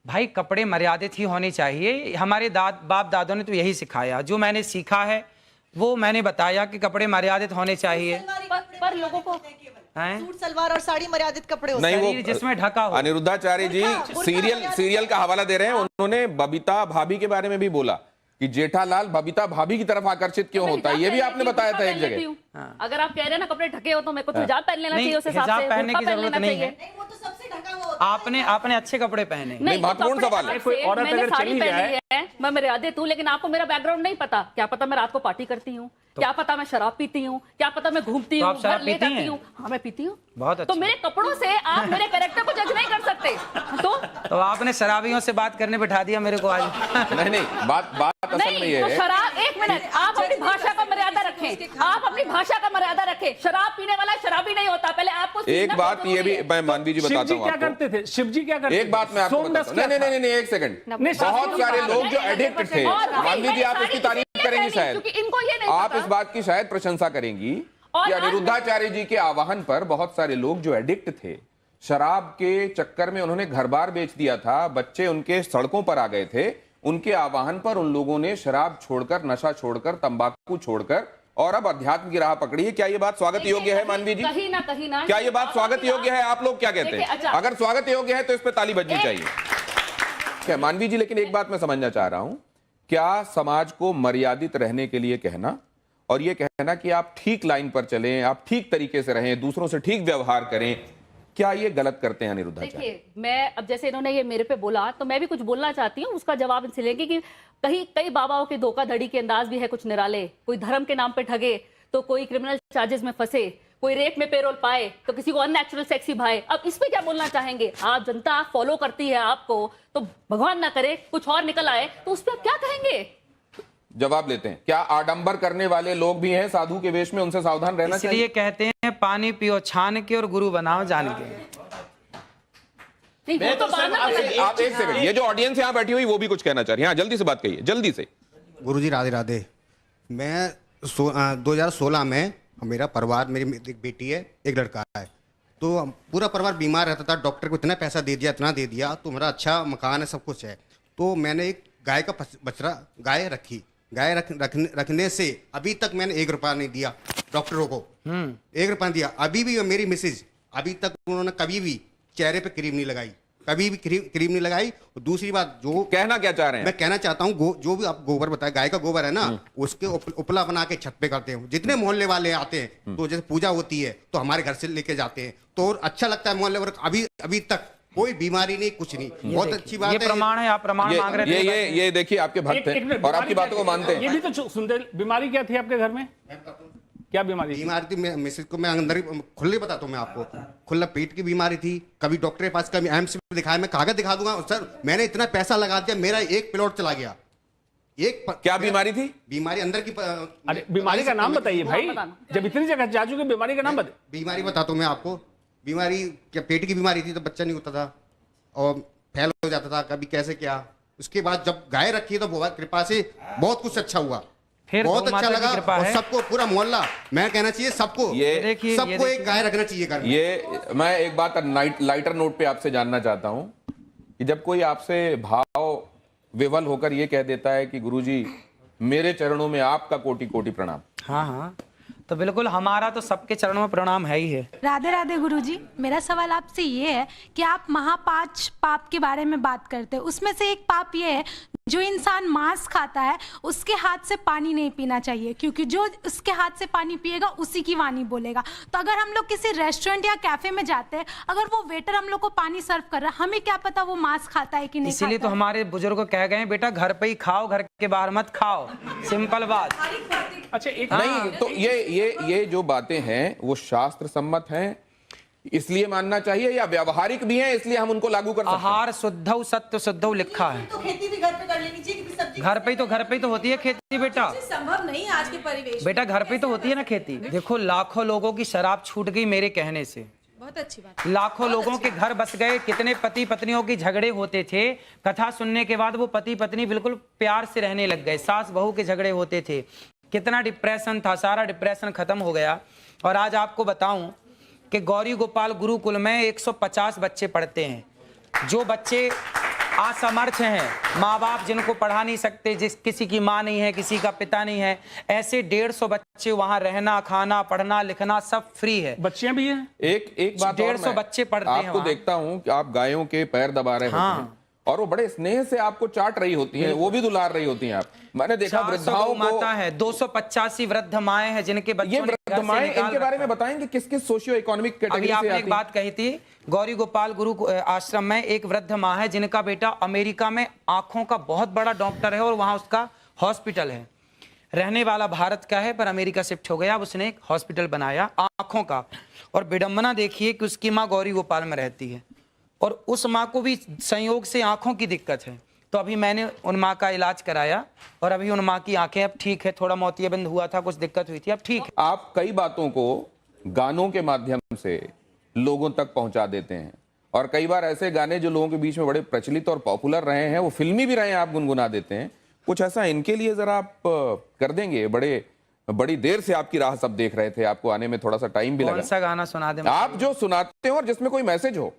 भाई कपड़े मर्यादित ही होने चाहिए। हमारे बाप दादों ने तो यही सिखाया, जो मैंने सीखा है वो मैंने बताया कि कपड़े मर्यादित होने चाहिए। पर लोगों को सूट सलवार और साड़ी मर्यादित कपड़े होते हैं, नहीं, वो जिसमें ढका हो। अनिरुद्धाचार्य जी सीरियल का हवाला दे रहे हैं। उन्होंने बबीता भाभी के बारे में भी बोला कि जेठालाल बबीता भाभी की तरफ आकर्षित क्यों होता है, ये भी आपने बताया था एक जगह। अगर आप कह रहे हैं ना कपड़े ढके हो तो मेरे को तो हिजाब पहन लेना चाहिए, उस हिसाब से हिजाब पहनने की जरूरत नहीं है। वो तो सबसे ढका हुआ होता है। आपने अच्छे कपड़े पहने। नहीं, महत्वपूर्ण सवाल है। कोई औरत अगर चली जाए, मैं मर्यादित हूँ, लेकिन आपको मेरा बैकग्राउंड नहीं पता। क्या पता मैं रात को पार्टी करती हूँ, क्या पता मैं शराब पीती हूँ, क्या पता मैं घूमती हूँ, घर ले जाती हूँ। हाँ मैं पीती हूँ। बहुत अच्छा। तो मेरे कपड़ों से आप मेरे कैरेक्टर को जज नहीं कर सकते। तो आपने शराबियों से बात करने बिठा दिया मेरे को आज। नहीं, बात असल में ये है। शराब, एक मिनट, आप अपनी भाषा का मर्यादा रखें। आप अपनी भाषा का मर्यादा रखें। शराब पीने वाला शराबी नहीं होता। पहले आपको एक बात ये भी मैं मानवी जी बताता हूँ क्या करते थे शिव जी, क्या करते थे? एक बात मैं आपको बताता हूँ। नहीं, एक सेकंड। बहुत सारे लोग जो एडिक्ट थे, मानवी जी आप इसकी तारीफ करेंगी शायद, इनको ये नहीं आप इस बात की शायद प्रशंसा करेंगी कि अनिरुद्धाचार्य जी के आह्वान पर बहुत सारे लोग जो एडिक्ट थे, शराब के चक्कर में उन्होंने घर बार बेच दिया था, बच्चे उनके सड़कों पर आ गए थे, उनके आह्वान पर उन लोगों ने शराब छोड़कर, नशा छोड़कर, तंबाकू छोड़कर और अब अध्यात्म की राह पकड़ी है। क्या ये बात स्वागत योग्य है मानवी जी? कहीं ना क्या ये बात स्वागत योग्य है? आप लोग क्या कहते हैं? अगर स्वागत योग्य है तो इस पर ताली बजनी चाहिए। क्या मानवी जी, लेकिन एक बात मैं समझना चाह रहा हूं, क्या समाज को मर्यादित रहने के लिए कहना और ये कहना कि आप ठीक लाइन पर चलें, आप ठीक तरीके से रहें, दूसरों से ठीक व्यवहार करें, क्या ये गलत करते हैं अनिरुद्धाचार्य? देखिए, मैं अब जैसे इन्होंने ये मेरे पे बोला तो मैं भी कुछ बोलना चाहती हूँ, उसका जवाब इनसे लेंगे कि कई बाबाओं के धोखाधड़ी के अंदाज भी है कुछ निराले। कोई धर्म के नाम पे ठगे तो कोई क्रिमिनल चार्जेस में फंसे, कोई रेप में पेरोल पाए तो किसी को अननेचुरल सेक्सी भाए। अब इस पे क्या बोलना चाहेंगे? आप जनता फॉलो करती है आपको, तो भगवान ना करे कुछ और निकल आए तो उस पर आप क्या कहेंगे? जवाब लेते हैं। क्या आडंबर करने वाले लोग भी हैं साधु के वेश में, उनसे सावधान रहना चाहिए? इसलिए कहते हैं पानी पियो छान के और गुरु बनाओ जान के। नहीं, तो आप एक सेकंड, ये जो ऑडियंस यहाँ बैठी हुई वो भी कुछ कहना चाह रही है। हाँ, जल्दी से बात कहिए, जल्दी से। गुरुजी राधे राधे। मैं 2016 में मेरा परिवार, मेरी एक बेटी है, एक लड़का है, तो पूरा परिवार बीमार रहता था। डॉक्टर को इतना पैसा दे दिया, इतना दे दिया, तो मेरा अच्छा मकान है, सब कुछ है। तो मैंने एक गाय का बछड़ा गाय रखी। गाय रखने से अभी तक मैंने 1 रुपया नहीं दिया डॉक्टरों को। 1 रुपया दिया। अभी भी मेरी मिसेज, अभी तक उन्होंने कभी भी चेहरे पे क्रीम नहीं लगाई, कभी भी क्रीम नहीं लगाई। और दूसरी बात, जो कहना क्या चाह रहे हैं? मैं कहना चाहता हूँ, जो भी आप गोबर बताए, गाय का गोबर है ना, उसके उपला बना के छत पे करते हैं। जितने मोहल्ले वाले आते हैं, तो जैसे पूजा होती है तो हमारे घर से लेके जाते हैं, तो अच्छा लगता है मोहल्ले वाले। अभी तक कोई बीमारी नहीं, कुछ नहीं। बहुत अच्छी बात है। ये प्रमाण है, आप प्रमाण मांग रहे थे। ये देखिए, आपके भक्त हैं और आपकी बातों को मानते हैं। ये भी तो सुनते। बीमारी क्या थी आपके घर में? क्या बीमारी थी? मिसेज को मैं अंदर खुले बताता हूँ मैं आपको, खुला पेट की बीमारी थी। कभी डॉक्टर के पास, कभी एम्स में दिखाया, मैं कागज दिखा दूंगा सर। मैंने इतना पैसा लगा दिया, मेरा एक प्लॉट चला गया। क्या बीमारी थी? बीमारी अंदर की। अरे बीमारी का नाम बताइए भाई, जब इतनी जगह जा चुके, बीमारी का नाम बताइए। बीमारी बताता हूँ मैं आपको। बीमारी क्या, पेट की बीमारी थी, तो बच्चा नहीं होता था और फैल हो जाता था कभी, कैसे क्या। उसके बाद जब गाय रखी तो भगवान कृपा से बहुत कुछ अच्छा हुआ, बहुत अच्छा लगा। और सबको, पूरा मोहल्ला, मैं कहना चाहिए सबको, सबको एक गाय रखना चाहिए घर में। ये मैं एक बात लाइटर नोट पे आपसे जानना चाहता हूं कि जब कोई आपसे भाव विवल होकर ये कह देता है कि गुरुजी मेरे चरणों में आपका कोटि कोटि प्रणाम। हाँ, तो बिल्कुल हमारा तो सबके चरणों में प्रणाम है ही है। राधे राधे गुरुजी, मेरा सवाल आपसे ये है कि आप 5 पाप के बारे में बात करते हैं, उसमें से एक पाप ये है, जो इंसान मांस खाता है उसके हाथ से पानी नहीं पीना चाहिए, क्योंकि जो उसके हाथ से पानी पिएगा उसी की वाणी बोलेगा। तो अगर हम लोग किसी रेस्टोरेंट या कैफे में जाते हैं, अगर वो वेटर हम लोग को पानी सर्व कर रहा है, हमें क्या पता वो मांस खाता है कि नहीं। इसीलिए तो हमारे बुजुर्ग कह गए बेटा घर पे ही खाओ, घर के बाहर मत खाओ, सिंपल बात। अच्छा, एक नहीं, तो ये जो बातें हैं वो शास्त्र सम्मत हैं, इसलिए मानना चाहिए, या व्यवहारिक भी हैं इसलिए हम उनको लागू कर सकते हैं? आहार शुद्धौ सत्य शुद्धौ लिखा है। तो खेती भी घर पे कर लेनी चाहिए, क्योंकि सब्जी घर पे ही तो होती है खेती बेटा। संभव नहीं आज के परिवेश बेटा घर पे ही तो होती है ना खेती। देखो लाखों लोगों की शराब छूट गई मेरे कहने से। बहुत अच्छी बात। लाखों लोगों के घर बस गए। कितने पति पत्नियों की झगड़े होते थे, कथा सुनने के बाद वो पति पत्नी बिल्कुल प्यार से रहने लग गए। सास बहू के झगड़े होते थे, कितना डिप्रेशन था, सारा डिप्रेशन खत्म हो गया। और आज आपको बताऊं कि गौरी गोपाल गुरुकुल में 150 बच्चे पढ़ते हैं। जो बच्चे असमर्थ हैं, माँ बाप जिनको पढ़ा नहीं सकते, जिस किसी की माँ नहीं है, किसी का पिता नहीं है, ऐसे 150 बच्चे वहां रहना, खाना, पढ़ना, लिखना सब फ्री है। बच्चियां भी हैं। एक बात और 150 बच्चे पढ़ते हैं आपको वहाँ। देखता हूं कि आप गायों के पैर दबा रहे होते हैं और वो बड़े स्नेह से आपको चाट रही होती हैं, वो भी दुलार रही होती हैं। आप मैंने देखा 400 वृद्धाओं को, माता है, 285 वृद्ध माएं हैं जिनके ये बच्चों ने वृद्ध घर से माएं, निकाल इनके बारे रखा में बताएंगे किस किस सोशियो इकोनॉमिक अभी कैटेगरी से आपने आती एक हैं? बात कही थी, गौरी गोपाल गुरु आश्रम में एक वृद्ध माँ है जिनका बेटा अमेरिका में आंखों का बहुत बड़ा डॉक्टर है और वहां उसका हॉस्पिटल है। रहने वाला भारत का है पर अमेरिका शिफ्ट हो गया, अब उसने एक हॉस्पिटल बनाया आंखों का। और विडंबना देखिए कि उसकी माँ गौरी गोपाल में रहती है और उस माँ को भी संयोग से आंखों की दिक्कत है। तो अभी मैंने उन माँ का इलाज कराया और अभी उन माँ की आंखें अब ठीक है, थोड़ा मोतियाबिंद हुआ था, कुछ दिक्कत हुई थी, अब ठीक है। आप कई बातों को गानों के माध्यम से लोगों तक पहुंचा देते हैं और कई बार ऐसे गाने जो लोगों के बीच में बड़े प्रचलित और पॉपुलर रहे हैं, वो फिल्मी भी रहे हैं, आप गुनगुना देते हैं। कुछ ऐसा इनके लिए जरा आप कर देंगे? बड़ी देर से आपकी राह सब देख रहे थे, आपको आने में थोड़ा सा टाइम भी कौन लगा। सा गाना सुना दे? आप जो सुनाते हो और जिसमें कोई मैसेज हो।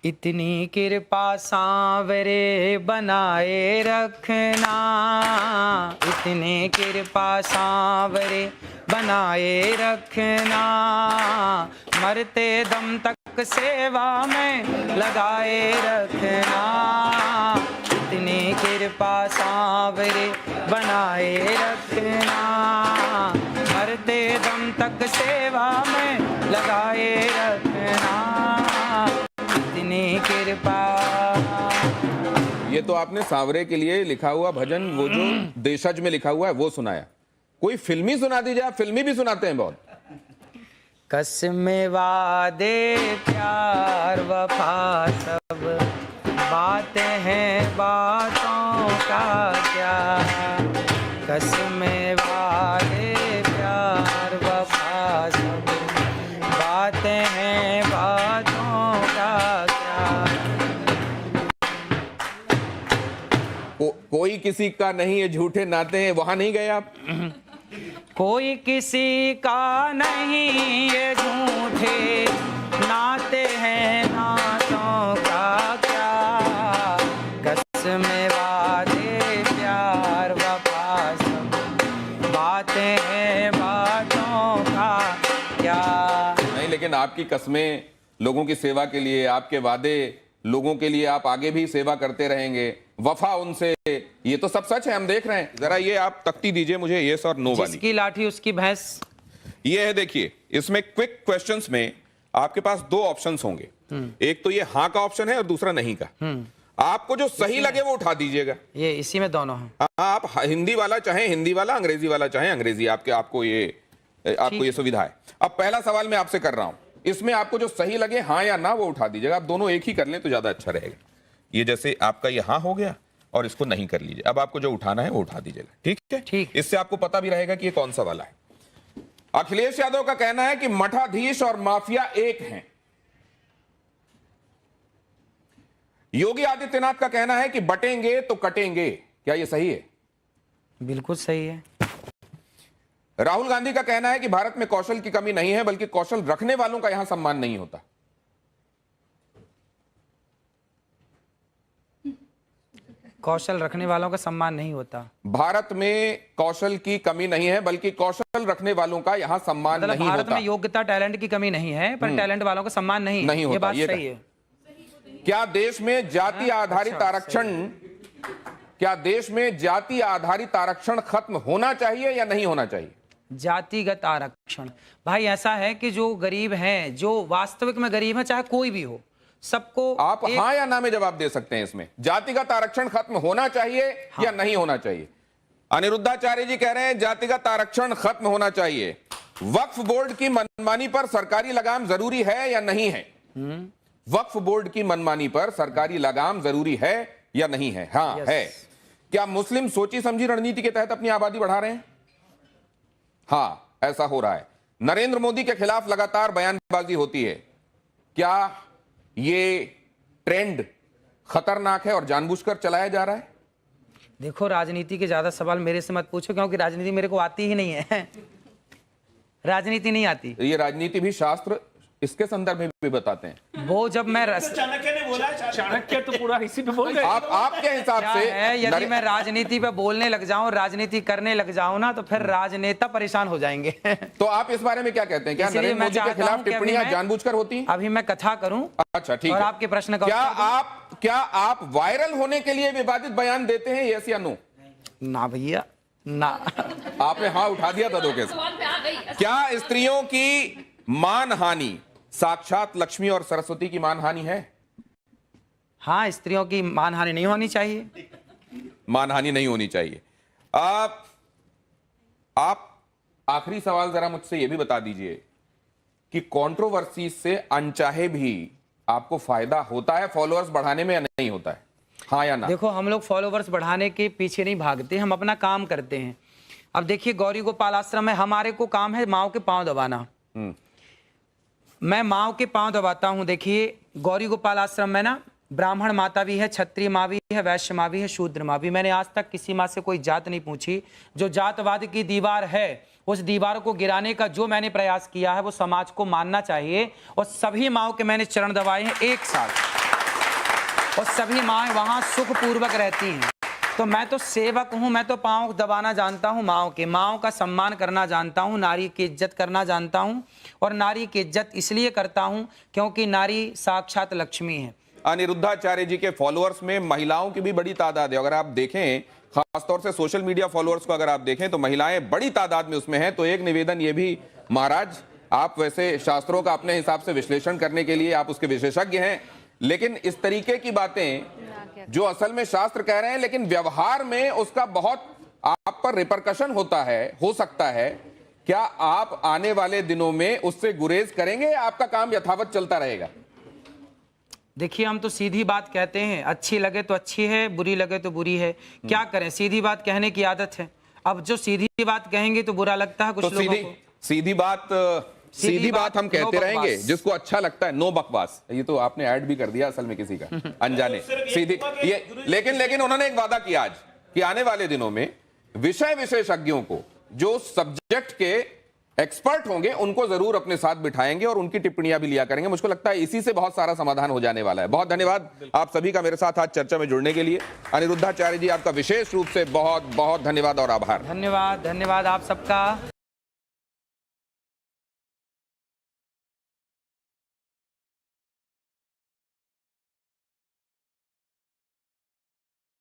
इतनी कृपा सांवरे बनाए रखना, इतनी कृपा सांवरे बनाए रखना, मरते दम तक सेवा में लगाए रखना, इतनी कृपा सांवरे बनाए रखना, मरते दम तक सेवा में लगाए रखना, कृपा। ये तो आपने सांवरे के लिए लिखा हुआ भजन, वो जो देशज में लिखा हुआ है वो सुनाया। कोई फिल्मी सुना दीजिए, आप फिल्मी भी सुनाते हैं बहुत। कसमें वादे प्यार वफा सब बातें हैं बातों का क्या, कसमें वादे प्यार वफा सब बातें हैं बातों का क्या। कोई किसी का नहीं है, झूठे नाते हैं, वहां नहीं गए आप? कोई किसी का नहीं ये झूठे नाते हैं नातों का क्या, कसमें वादे प्यार वफा सब बातें हैं बातों का क्या। नहीं, लेकिन आपकी कस्में लोगों की सेवा के लिए, आपके वादे लोगों के लिए, आप आगे भी सेवा करते रहेंगे, वफा उनसे, ये तो सब सच है, हम देख रहे हैं। जरा ये आप तख्ती दीजिए मुझे, यस और नो वाली। जिसकी लाठी उसकी भैंस। ये है, देखिए इसमें क्विक क्वेश्चंस में आपके पास दो ऑप्शंस होंगे, एक तो ये हाँ का ऑप्शन है और दूसरा नहीं का। आपको जो सही लगे वो उठा दीजिएगा। ये इसी में दोनों हैं। आप हिंदी वाला चाहे हिंदी वाला, अंग्रेजी वाला चाहे अंग्रेजी, आपको ये सुविधा है। अब पहला सवाल मैं आपसे कर रहा हूं, इसमें आपको जो सही लगे हाँ या ना वो उठा दीजिएगा। आप दोनों एक ही कर लें तो ज्यादा अच्छा रहेगा। ये जैसे आपका ये हाँ हो गया और इसको नहीं कर लीजिए। अब आपको जो उठाना है वो उठा दीजिएगा, ठीक है? ठीक। इससे आपको पता भी रहेगा कि ये कौन सा वाला है। अखिलेश यादव का कहना है कि मठाधीश और माफिया एक हैं। योगी आदित्यनाथ का कहना है कि बटेंगे तो कटेंगे। क्या यह सही है? बिल्कुल सही है। राहुल गांधी का कहना है कि भारत में कौशल की कमी नहीं है, बल्कि कौशल रखने वालों का यहां सम्मान नहीं होता। कौशल रखने वालों का सम्मान नहीं होता। भारत में कौशल की कमी नहीं है, बल्कि कौशल रखने वालों का यहां सम्मान मतलब नहीं भारत होता। में योग्यता टैलेंट की कमी नहीं है, पर टैलेंट वालों का सम्मान नहीं नहीं होता, ये बात ये सही है। क्या देश में जाति आधारित आरक्षण, क्या देश में जाति आधारित आरक्षण खत्म होना चाहिए या नहीं होना चाहिए? जातिगत आरक्षण भाई ऐसा है कि जो गरीब हैं, जो वास्तविक में गरीब है, चाहे कोई भी हो, सबको आप हाँ या ना में जवाब दे सकते हैं। इसमें जातिगत आरक्षण खत्म होना चाहिए या नहीं होना चाहिए? अनिरुद्धाचार्य जी कह रहे हैं जातिगत आरक्षण खत्म होना चाहिए। वक्फ बोर्ड की मनमानी पर सरकारी लगाम जरूरी है या नहीं है? वक्फ बोर्ड की मनमानी पर सरकारी लगाम जरूरी है या नहीं है? हाँ है। क्या मुस्लिम सोची समझी रणनीति के तहत अपनी आबादी बढ़ा रहे हैं? हाँ, ऐसा हो रहा है। नरेंद्र मोदी के खिलाफ लगातार बयानबाजी होती है। क्या ये ट्रेंड खतरनाक है और जानबूझकर चलाया जा रहा है? देखो, राजनीति के ज्यादा सवाल मेरे से मत पूछो, क्योंकि राजनीति मेरे को आती ही नहीं है। राजनीति नहीं आती। ये राजनीति भी शास्त्र इसके संदर्भ में भी बताते हैं। वो जब मैं चाणक्य ने बोला, चाणक्य तो पूरा इसी पे बोल गए। आप आपके हिसाब क्या से है, यदि मैं राजनीति पे बोलने लग जाऊं, राजनीति करने लग जाऊं ना, तो फिर राजनेता परेशान हो जाएंगे। तो आप इस बारे में क्या कहते हैं? क्या इसलिए नरेंद्र मैं मोदी के चाहता खिलाफ हूं कि अभी टिप्पणियां मैं- जानबूझकर होती? अभी मैं कथा करूं अच्छा, ठीक और है। आपके प्रश्न का क्या आप वायरल होने के लिए विवादित बयान देते हैं, यस या नो? ना भैया ना। आपने हाँ उठा दिया था धोखे से। क्या स्त्रियों की मानहानि साक्षात लक्ष्मी और सरस्वती की मानहानि है? हाँ, स्त्रियों की मानहानि नहीं होनी चाहिए। मानहानि नहीं होनी चाहिए। आप आखिरी सवाल जरा मुझसे यह भी बता दीजिए कि कंट्रोवर्सी से अनचाहे भी आपको फायदा होता है फॉलोअर्स बढ़ाने में या नहीं होता है? हाँ या ना? देखो, हम लोग फॉलोवर्स बढ़ाने के पीछे नहीं भागते, हम अपना काम करते हैं। अब देखिए, गौरी गोपाल आश्रम में हमारे को काम है माओ के पांव दबाना। मैं माओ के पांव दबाता हूं। देखिए, गौरी गोपाल आश्रम में ना ब्राह्मण माता भी है, क्षत्रिय माँ भी है, वैश्य माँ भी है, शूद्र माँ भी। मैंने आज तक किसी माँ से कोई जात नहीं पूछी। जो जातवाद की दीवार है, उस दीवार को गिराने का जो मैंने प्रयास किया है वो समाज को मानना चाहिए। और सभी माओ के मैंने चरण दबाए हैं एक साथ, और सभी माँ वहाँ सुखपूर्वक रहती हैं। तो मैं तो सेवक हूँ, मैं तो पाँव दबाना जानता हूँ माओ के, माओ का सम्मान करना जानता हूँ, नारी की इज्जत करना जानता हूँ। और नारी की इज्जत इसलिए करता हूँ क्योंकि नारी साक्षात लक्ष्मी है। अनिरुद्धाचार्य जी के फॉलोअर्स में महिलाओं की भी बड़ी तादाद है। अगर आप देखें, खासतौर से सोशल मीडिया फॉलोअर्स को अगर आप देखें तो महिलाएं बड़ी तादाद में उसमें हैं। तो एक निवेदन ये भी, महाराज आप वैसे शास्त्रों का अपने हिसाब से विश्लेषण करने के लिए आप उसके विशेषज्ञ हैं, लेकिन इस तरीके की बातें जो असल में शास्त्र कह रहे हैं लेकिन व्यवहार में उसका बहुत आप पर रिपरकशन होता है, हो सकता है, क्या आप आने वाले दिनों में उससे गुरेज करेंगे या आपका काम यथावत चलता रहेगा? देखिए, हम तो सीधी बात कहते हैं, अच्छी लगे तो अच्छी है, बुरी लगे तो बुरी है। क्या करें, सीधी बात कहने की आदत है। अब जो सीधी बात कहेंगे तो बुरा लगता है कुछ तो लोगों को। सीधी बात हम कहते नो रहेंगे, बकवास। जिसको अच्छा लगता है। नो बकवास, ये तो आपने ऐड भी कर दिया असल में किसी का अनजाने। सीधी ये, लेकिन उन्होंने एक वादा किया आज कि आने वाले दिनों में विषय विशेषज्ञों को, जो सब्जेक्ट के एक्सपर्ट होंगे, उनको जरूर अपने साथ बिठाएंगे और उनकी टिप्पणियां भी लिया करेंगे। मुझको लगता है इसी से बहुत सारा समाधान हो जाने वाला है। बहुत धन्यवाद आप सभी का मेरे साथ आज चर्चा में जुड़ने के लिए। अनिरुद्धाचार्य जी, आपका विशेष रूप से बहुत बहुत धन्यवाद और आभार। धन्यवाद, धन्यवाद आप सबका।